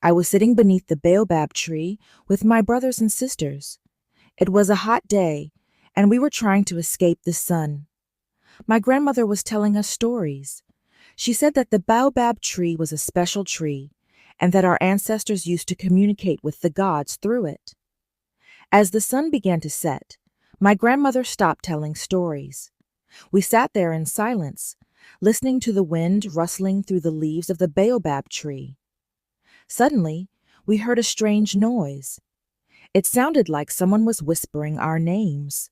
I was sitting beneath the Baobab tree with my brothers and sisters. It was a hot day, and we were trying to escape the sun. My grandmother was telling us stories. She said that the Baobab tree was a special tree, and that our ancestors used to communicate with the gods through it. As the sun began to set, my grandmother stopped telling stories. We sat there in silence, listening to the wind rustling through the leaves of the Baobab tree. Suddenly, we heard a strange noise. It sounded like someone was whispering our names.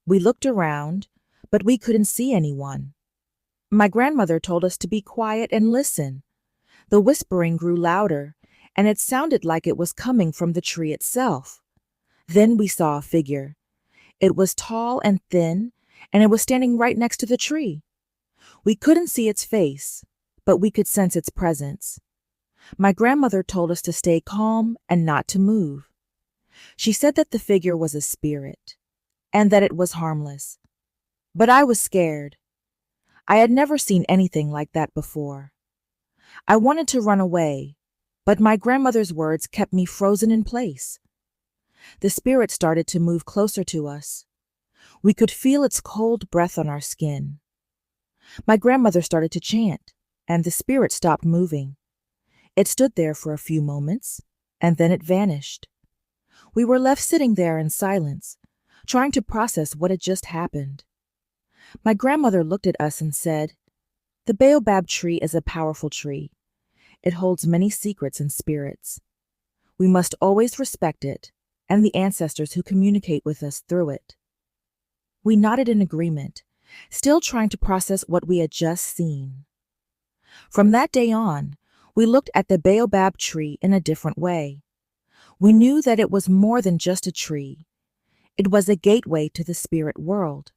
We looked around, but we couldn't see anyone. My grandmother told us to be quiet and listen. The whispering grew louder, and it sounded like it was coming from the tree itself. Then we saw a figure. It was tall and thin, and it was standing right next to the tree. We couldn't see its face, but we could sense its presence. My grandmother told us to stay calm and not to move. She said that the figure was a spirit, and that it was harmless. But I was scared. I had never seen anything like that before. I wanted to run away, but my grandmother's words kept me frozen in place. The spirit started to move closer to us. We could feel its cold breath on our skin. My grandmother started to chant, and the spirit stopped moving. It stood there for a few moments, and then it vanished. We were left sitting there in silence, trying to process what had just happened. My grandmother looked at us and said, "The Baobab tree is a powerful tree. It holds many secrets and spirits. We must always respect it and the ancestors who communicate with us through it." We nodded in agreement, still trying to process what we had just seen. From that day on, we looked at the Baobab tree in a different way. We knew that it was more than just a tree. It was a gateway to the spirit world.